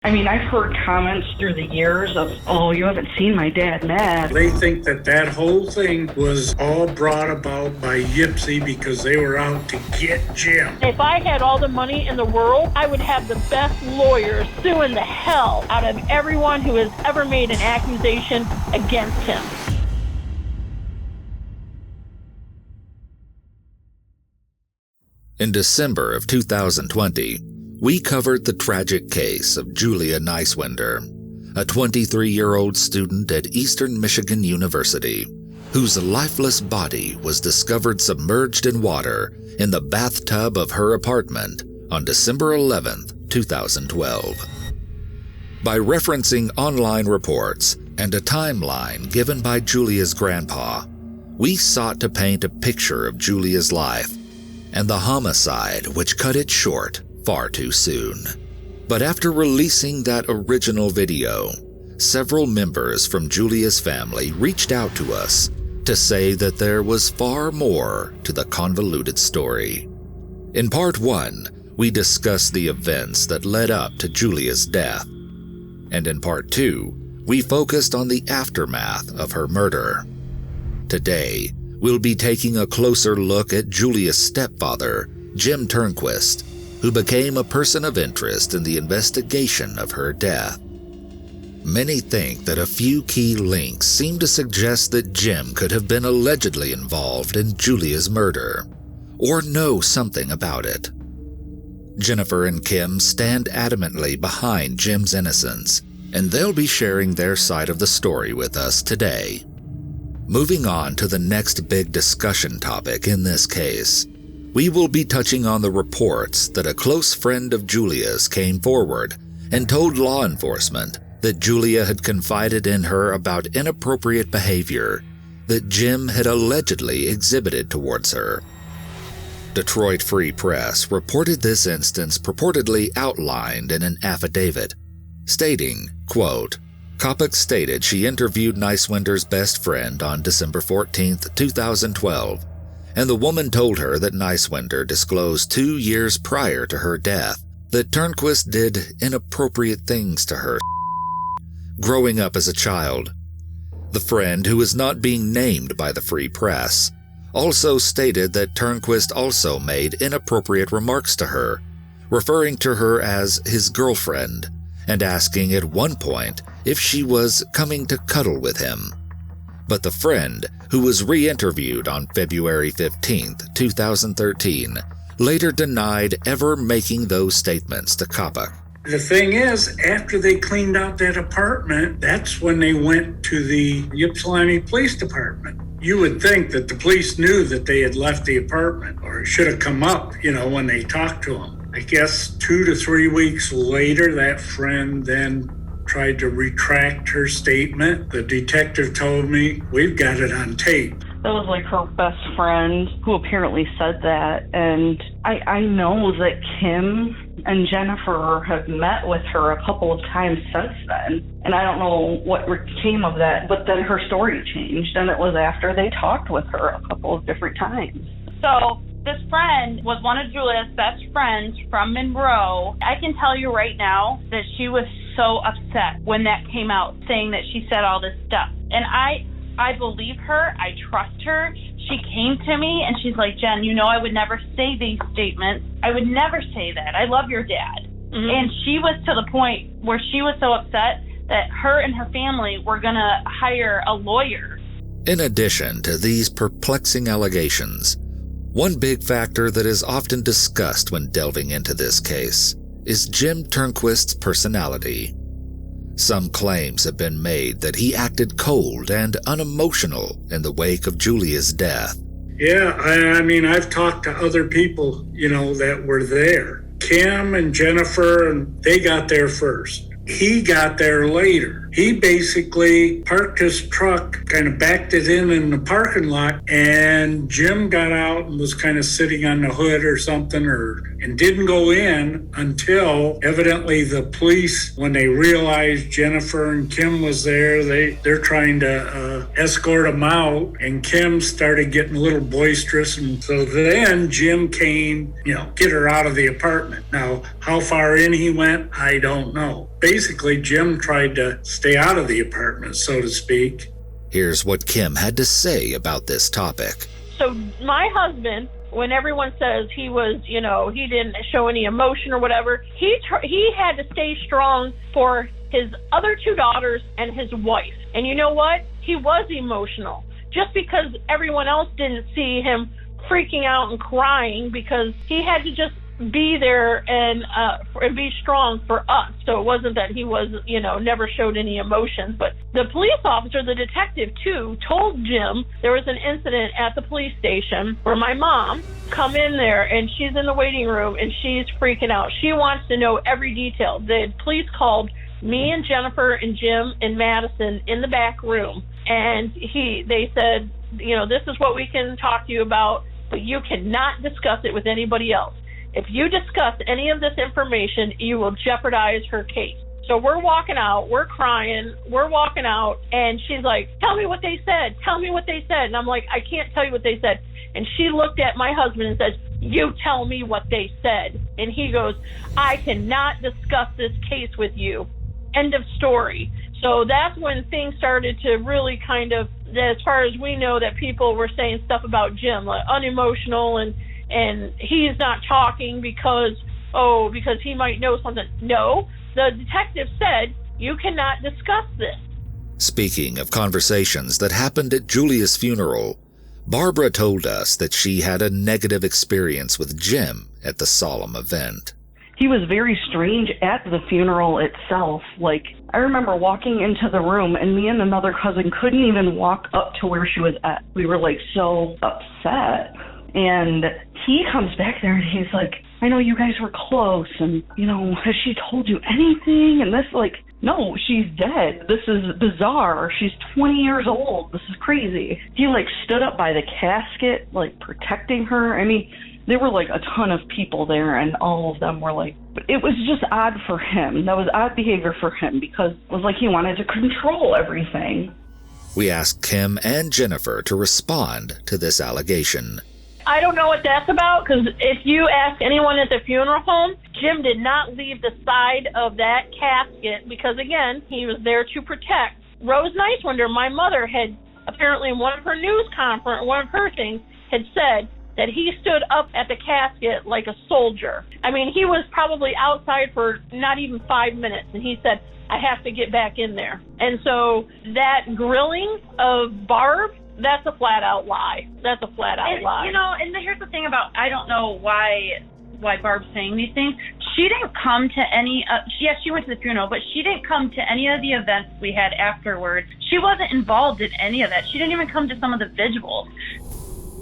I mean, I've heard comments through the years of, oh, you haven't seen my dad mad. They think that whole thing was all brought about by Yipsy because they were out to get Jim. If I had all the money in the world, I would have the best lawyers suing the hell out of everyone who has ever made an accusation against him. In December of 2020, we covered the tragic case of Julia Niswender, a 23-year-old student at Eastern Michigan University, whose lifeless body was discovered submerged in water in the bathtub of her apartment on December 11, 2012. By referencing online reports and a timeline given by Julia's grandpa, we sought to paint a picture of Julia's life and the homicide which cut it short far too soon. But after releasing that original video, several members from Julia's family reached out to us to say that there was far more to the convoluted story. In part 1, we discussed the events that led up to Julia's death. And in part 2, we focused on the aftermath of her murder. Today, we'll be taking a closer look at Julia's stepfather, Jim Turnquist, who became a person of interest in the investigation of her death. Many think that a few key links seem to suggest that Jim could have been allegedly involved in Julia's murder, or know something about it. Jennifer and Kim stand adamantly behind Jim's innocence, and they'll be sharing their side of the story with us today. Moving on to the next big discussion topic in this case, we will be touching on the reports that a close friend of Julia's came forward and told law enforcement that Julia had confided in her about inappropriate behavior that Jim had allegedly exhibited towards her. Detroit Free Press reported this instance purportedly outlined in an affidavit, stating, quote, Kopach stated she interviewed Niswender's best friend on December 14, 2012, and the woman told her that Niswender disclosed 2 years prior to her death that Turnquist did inappropriate things to her growing up as a child. The friend, who is not being named by the Free Press, also stated that Turnquist also made inappropriate remarks to her, referring to her as his girlfriend and asking at one point if she was coming to cuddle with him. But the friend, who was re-interviewed on February 15, 2013, later denied ever making those statements to Kopach. The thing is, after they cleaned out that apartment, that's when they went to the Ypsilanti Police Department. You would think that the police knew that they had left the apartment, or it should have come up, when they talked to them. I guess 2 to 3 weeks later, that friend then tried to retract her statement. The detective told me, we've got it on tape. That was like her best friend who apparently said that. And I know that Kim and Jennifer have met with her a couple of times since then. And I don't know what came of that, but then her story changed. And it was after they talked with her a couple of different times. So this friend was one of Julia's best friends from Monroe. I can tell you right now that she was so upset when that came out, saying that she said all this stuff. And I believe her. I trust her. She came to me and she's like, Jen, I would never say these statements. I would never say that. I love your dad. Mm-hmm. And she was to the point where she was so upset that her and her family were going to hire a lawyer. In addition to these perplexing allegations, one big factor that is often discussed when delving into this case is Jim Turnquist's personality. Some claims have been made that he acted cold and unemotional in the wake of Julia's death. Yeah, I mean, I've talked to other people, that were there. Kim and Jennifer, and they got there first. He got there later. He basically parked his truck, kind of backed it in the parking lot, and Jim got out and was kind of sitting on the hood or something, or and didn't go in until evidently the police, when they realized Jennifer and Kim was there, they're trying to escort them out, and Kim started getting a little boisterous, and so then Jim came, get her out of the apartment. Now, how far in he went, I don't know. Basically, Jim tried to stay out of the apartment, so to speak. Here's what Kim had to say about this topic. So my husband, when everyone says he was, he didn't show any emotion or whatever, he had to stay strong for his other two daughters and his wife. And you know what? He was emotional. Just because everyone else didn't see him freaking out and crying, because he had to just be there and be strong for us. So it wasn't that he was, never showed any emotions. But the police officer, the detective too, told Jim there was an incident at the police station where my mom come in there and she's in the waiting room and she's freaking out. She wants to know every detail. The police called me and Jennifer and Jim and Madison in the back room, and they said, this is what we can talk to you about, but you cannot discuss it with anybody else. If you discuss any of this information, you will jeopardize her case. So we're walking out, we're crying, we're walking out, and she's like, tell me what they said, tell me what they said. And I'm like, I can't tell you what they said. And she looked at my husband and said, you tell me what they said. And he goes, I cannot discuss this case with you. End of story. So that's when things started to really kind of, as far as we know, that people were saying stuff about Jim, like unemotional, and he's not talking because he might know something. No, the detective said, you cannot discuss this. Speaking of conversations that happened at Julia's funeral, Barbara told us that she had a negative experience with Jim at the solemn event. He was very strange at the funeral itself. Like, I remember walking into the room and me and another cousin couldn't even walk up to where she was at. We were so upset. And he comes back there and he's like, I know you guys were close, and, has she told you anything? And this, no, she's dead. This is bizarre. She's 20 years old. This is crazy. He, stood up by the casket, protecting her. I mean, there were, a ton of people there, and all of them were but it was just odd for him. That was odd behavior for him, because it was he wanted to control everything. We asked Kim and Jennifer to respond to this allegation. I don't know what that's about, because if you ask anyone at the funeral home, Jim did not leave the side of that casket because, again, he was there to protect. Rose Niswender, my mother, had apparently in one of her news conference, one of her things, had said that he stood up at the casket like a soldier. I mean, he was probably outside for not even 5 minutes, and he said, I have to get back in there. And so that grilling of Barb, that's a flat-out lie. That's a flat-out lie. And here's the thing about, I don't know why Barb's saying these things. She didn't come to any, yes, she went to the funeral, but she didn't come to any of the events we had afterwards. She wasn't involved in any of that. She didn't even come to some of the vigils.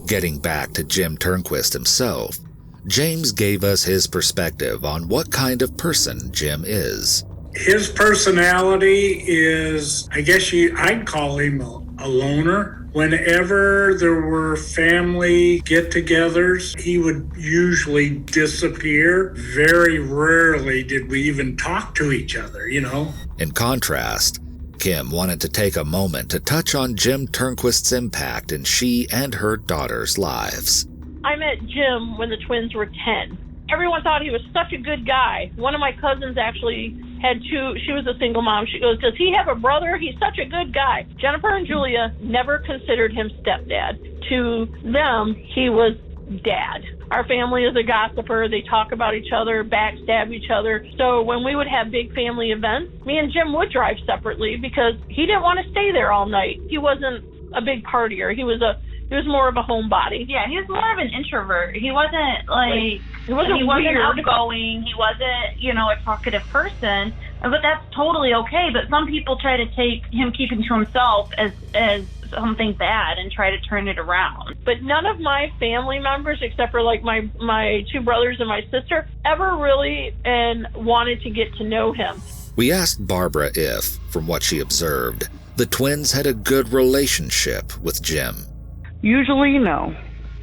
Getting back to Jim Turnquist himself, James gave us his perspective on what kind of person Jim is. His personality is, I guess I'd call him a loner. Whenever there were family get-togethers, he would usually disappear. Very rarely did we even talk to each other, In contrast, Kim wanted to take a moment to touch on Jim Turnquist's impact in she and her daughter's lives. I met Jim when the twins were 10. Everyone thought he was such a good guy. One of my cousins actually had two. She was a single mom. She goes, does he have a brother? He's such a good guy. Jennifer and Julia never considered him stepdad. To them, he was dad. Our family is a gossiper. They talk about each other, backstab each other. So when we would have big family events, me and Jim would drive separately because he didn't want to stay there all night. He wasn't a big partier. He was more of a homebody. Yeah, he was more of an introvert. He wasn't he wasn't outgoing. He wasn't, a talkative person. But that's totally okay. But some people try to take him keeping to himself as something bad and try to turn it around. But none of my family members, except for my two brothers and my sister, ever really wanted to get to know him. We asked Barbara if, from what she observed, the twins had a good relationship with Jim. Usually, no.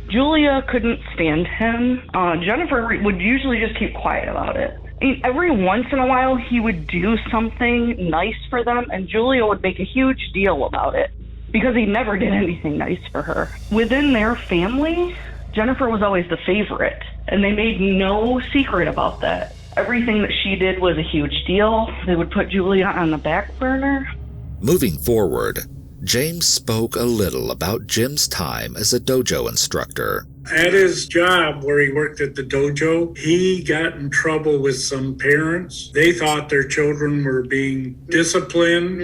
Julia couldn't stand him. Jennifer would usually just keep quiet about it. Every once in a while, he would do something nice for them, and Julia would make a huge deal about it because he never did anything nice for her. Within their family, Jennifer was always the favorite, and they made no secret about that. Everything that she did was a huge deal. They would put Julia on the back burner. Moving forward, James spoke a little about Jim's time as a dojo instructor. At his job where he worked at the dojo, he got in trouble with some parents. They thought their children were being disciplined,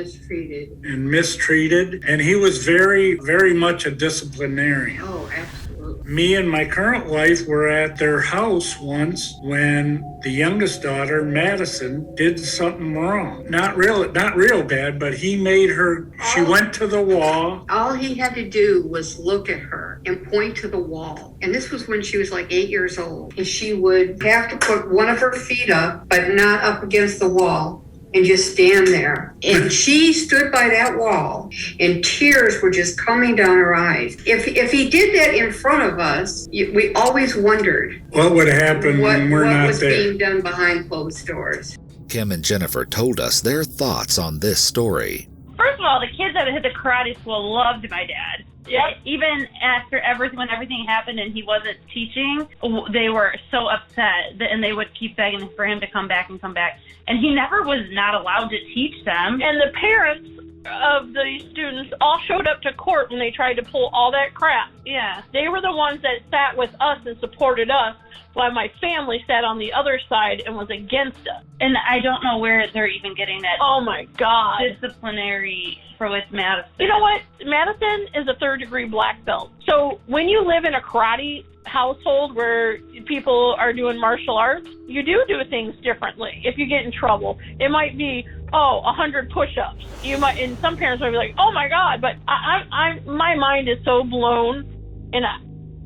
mistreated. And he was very, very much a disciplinarian. Oh, absolutely. Me and my current wife were at their house once when the youngest daughter, Madison, did something wrong. Not real bad, but he made her, she went to the wall. All he had to do was look at her and point to the wall. And this was when she was like 8 years old. And she would have to put one of her feet up, but not up against the wall, and just stand there. And she stood by that wall, and tears were just coming down her eyes. If he did that in front of us, we always wondered what would happen when we're not there. What was being done behind closed doors. Kim and Jennifer told us their thoughts on this story. First of all, the kids that hit the karate school loved my dad. Yep. Even when everything happened and he wasn't teaching, they were so upset and they would keep begging for him to come back. And he never was not allowed to teach them. And the parents of the students all showed up to court when they tried to pull all that crap. Yeah. They were the ones that sat with us and supported us, while my family sat on the other side and was against us. And I don't know where they're even getting that. Oh my God. Disciplinary with Madison. You know what? Madison is a 3rd-degree black belt. So when you live in a karate household where people are doing martial arts, you do things differently. If you get in trouble, it might be 100 push-ups. You might, and some parents might be like, "Oh my God!" But my mind is so blown, and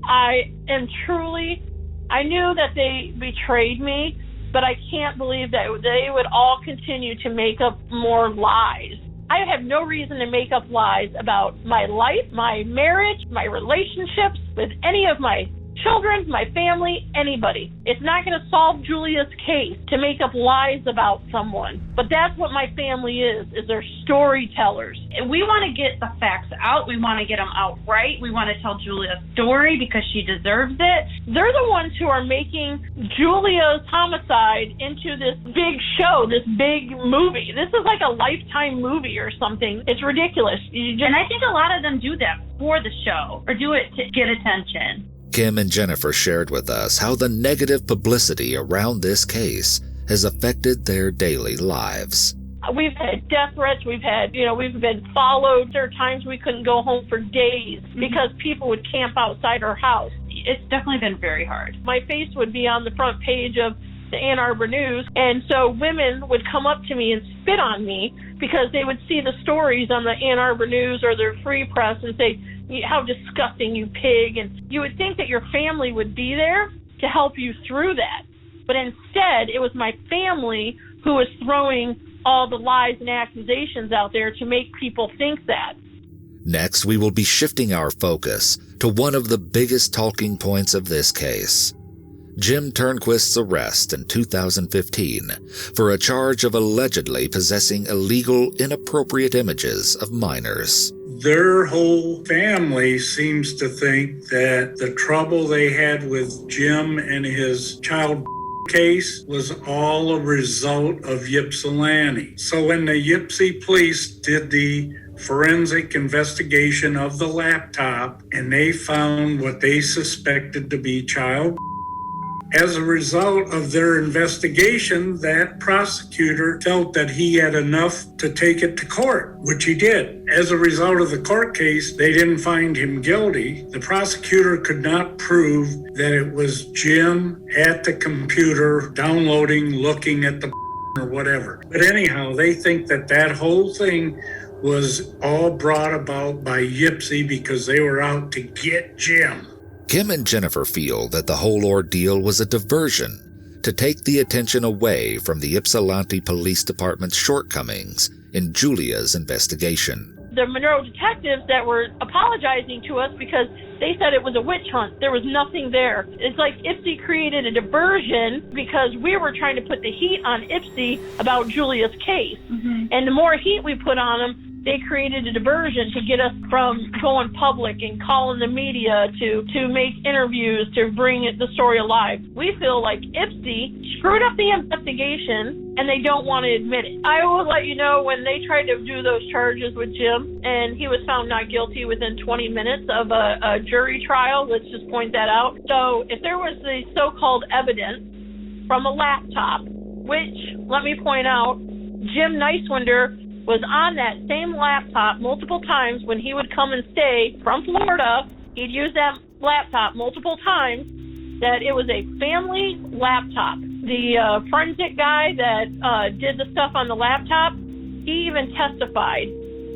I am truly. I knew that they betrayed me, but I can't believe that they would all continue to make up more lies. I have no reason to make up lies about my life, my marriage, my relationships with any of my children, my family, anybody. It's not going to solve Julia's case to make up lies about someone. But that's what my family is they're storytellers. We want to get the facts out. We want to get them out right. We want to tell Julia's story because she deserves it. They're the ones who are making Julia's homicide into this big show, this big movie. This is like a Lifetime movie or something. It's ridiculous. And I think a lot of them do that for the show or do it to get attention. Kim and Jennifer shared with us how the negative publicity around this case has affected their daily lives. We've had death threats. We've been followed. There are times we couldn't go home for days because people would camp outside our house. It's definitely been very hard. My face would be on the front page of the Ann Arbor News, and so women would come up to me and spit on me because they would see the stories on the Ann Arbor News or their Free Press and say, "How disgusting, you pig." And you would think that your family would be there to help you through that. But instead, it was my family who was throwing all the lies and accusations out there to make people think that. Next, we will be shifting our focus to one of the biggest talking points of this case. Jim Turnquist's arrest in 2015 for a charge of allegedly possessing illegal, inappropriate images of minors. Their whole family seems to think that the trouble they had with Jim and his child case was all a result of Ypsilanti. So when the Ypsi police did the forensic investigation of the laptop and they found what they suspected to be child, as a result of their investigation, that prosecutor felt that he had enough to take it to court, which he did. As a result of the court case, they didn't find him guilty. The prosecutor could not prove that it was Jim at the computer downloading, looking at the or whatever. But anyhow, they think that that whole thing was all brought about by Ypsi because they were out to get Jim. Kim and Jennifer feel that the whole ordeal was a diversion to take the attention away from the Ypsilanti Police Department's shortcomings in Julia's investigation. The Monroe detectives that were apologizing to us because They said it was a witch hunt. There was nothing there. It's like Ipsy created a diversion because we were trying to put the heat on Ipsy about Julia's case. Mm-hmm. And the more heat we put on them, they created a diversion to get us from going public and calling the media to make interviews to bring the story alive. We feel like Ipsy screwed up the investigation and they don't want to admit it. I will let you know when they tried to do those charges with Jim and he was found not guilty within 20 minutes of a jury trial. Let's just point that out. So if there was the so-called evidence from a laptop, which, let me point out, Jim Niswender was on that same laptop multiple times when he would come and stay from Florida. He'd use that laptop multiple times, that it was a family laptop. The forensic guy that did the stuff on the laptop, he even testified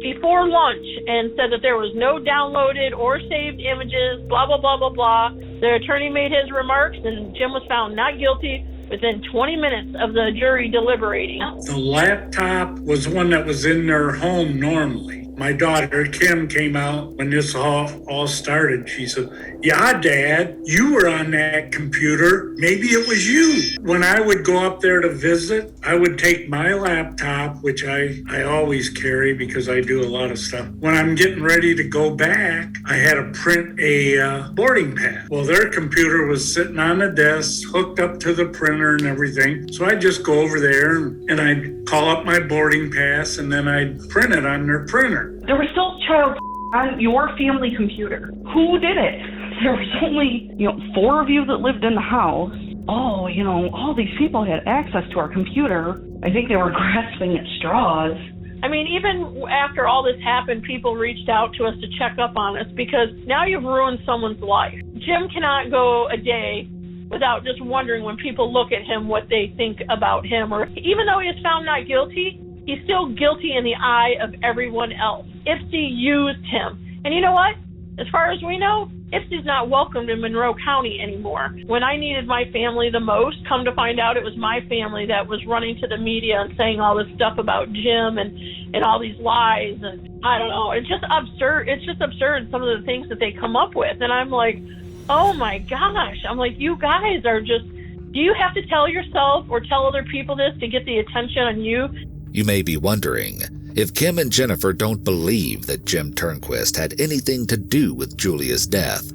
before lunch and said that there was no downloaded or saved images, blah, blah, blah, blah, blah. The attorney made his remarks and Jim was found not guilty within 20 minutes of the jury deliberating. The laptop was one that was in their home normally. My daughter, Kim, came out when this all started. She said, "Yeah, Dad, you were on that computer. Maybe it was you." When I would go up there to visit, I would take my laptop, which I always carry because I do a lot of stuff. When I'm getting ready to go back, I had to print a boarding pass. Well, their computer was sitting on the desk, hooked up to the printer and everything. So I'd just go over there and I'd call up my boarding pass and then I'd print it on their printer. There was still child on your family computer. Who did it? There was only, 4 of you that lived in the house. Oh, all these people had access to our computer. I think they were grasping at straws. I mean, even after all this happened, people reached out to us to check up on us because now you've ruined someone's life. Jim cannot go a day without just wondering when people look at him what they think about him. Or even though he is found not guilty, he's still guilty in the eye of everyone else. Ipsy used him. And you know what? As far as we know, Ipsy's not welcomed in Monroe County anymore. When I needed my family the most, come to find out it was my family that was running to the media and saying all this stuff about Jim and all these lies. And I don't know. It's just absurd. It's just absurd, some of the things that they come up with. And I'm like, oh my gosh. I'm like, you guys are just, do you have to tell yourself or tell other people this to get the attention on you? You may be wondering, if Kim and Jennifer don't believe that Jim Turnquist had anything to do with Julia's death,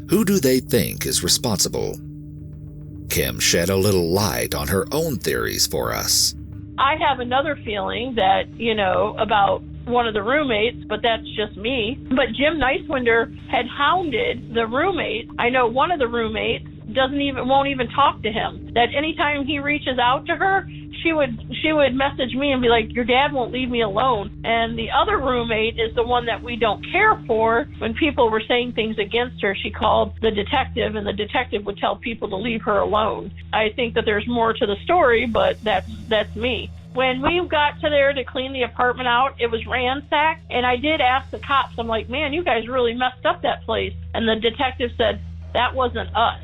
who do they think is responsible? Kim shed a little light on her own theories for us. I have another feeling that, about one of the roommates, but that's just me. But Jim Niswender had hounded the roommate. I know one of the roommates won't even talk to him. That anytime he reaches out to her, she would message me and be like, "Your dad won't leave me alone." And the other roommate is the one that we don't care for. When people were saying things against her, she called the detective, and the detective would tell people to leave her alone. I think that there's more to the story, but that's me. When we got to there to clean the apartment out, it was ransacked, and I did ask the cops, I'm like, "Man, you guys really messed up that place." And the detective said, "That wasn't us.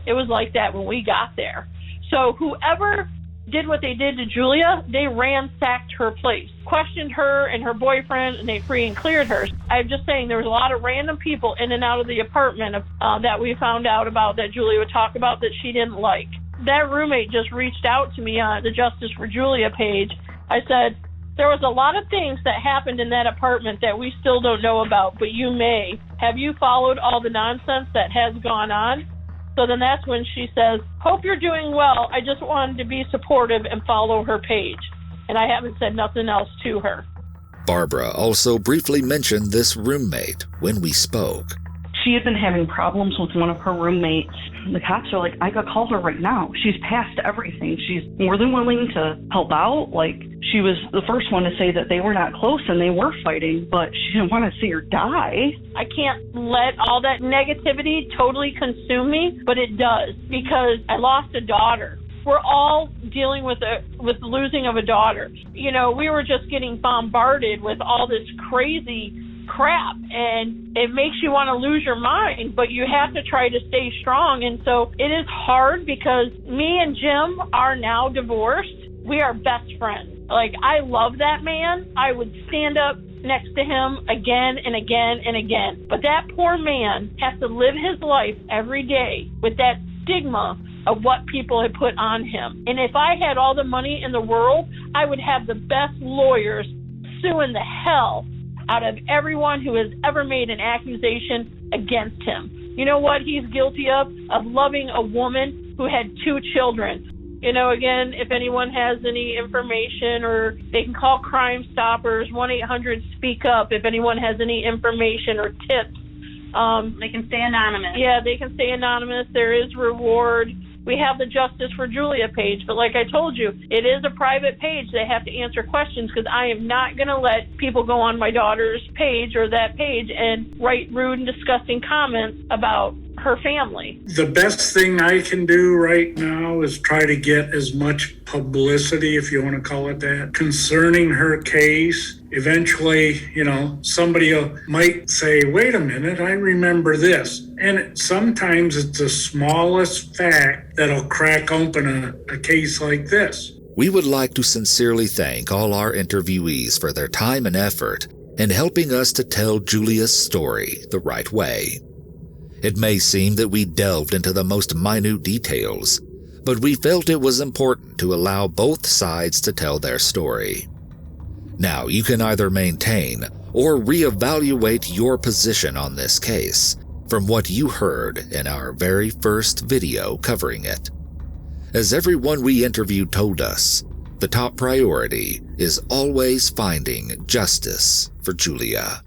It was like that when we got there." So whoever did what they did to Julia, they ransacked her place, questioned her and her boyfriend, and they free and cleared her. I'm just saying there was a lot of random people in and out of the apartment that we found out about that Julia would talk about that she didn't like. That roommate just reached out to me on the Justice for Julia page. I said, there was a lot of things that happened in that apartment that we still don't know about, but you may. Have you followed all the nonsense that has gone on? So then that's when she says, "Hope you're doing well. I just wanted to be supportive and follow her page." And I haven't said nothing else to her. Barbara also briefly mentioned this roommate when we spoke. She had been having problems with one of her roommates. The cops are like, "I could call her right now. She's past everything. She's more than willing to help out." She was the first one to say that they were not close and they were fighting, but she didn't want to see her die. I can't let all that negativity totally consume me, but it does, because I lost a daughter. We're all dealing with the losing of a daughter. We were just getting bombarded with all this crazy crap, and it makes you want to lose your mind, but you have to try to stay strong. And so it is hard because me and Jim are now divorced. We are best friends. I love that man. I would stand up next to him again and again and again. But that poor man has to live his life every day with that stigma of what people had put on him. And if I had all the money in the world, I would have the best lawyers suing the hell out of everyone who has ever made an accusation against him. You know what he's guilty of? Of loving a woman who had 2 children. You know, again, if anyone has any information, or they can call Crime Stoppers, 1-800-SPEAK-UP, if anyone has any information or tips. They can stay anonymous. Yeah, they can stay anonymous. There is reward. We have the Justice for Julia page, but like I told you, it is a private page. They have to answer questions, because I am not going to let people go on my daughter's page or that page and write rude and disgusting comments about her family. The best thing I can do right now is try to get as much publicity, if you want to call it that, concerning her case. Eventually, somebody might say, wait a minute, I remember this. And sometimes it's the smallest fact that'll crack open a case like this. We would like to sincerely thank all our interviewees for their time and effort in helping us to tell Julia's story the right way. It may seem that we delved into the most minute details, but we felt it was important to allow both sides to tell their story. Now, you can either maintain or reevaluate your position on this case from what you heard in our very first video covering it. As everyone we interviewed told us, the top priority is always finding justice for Julia.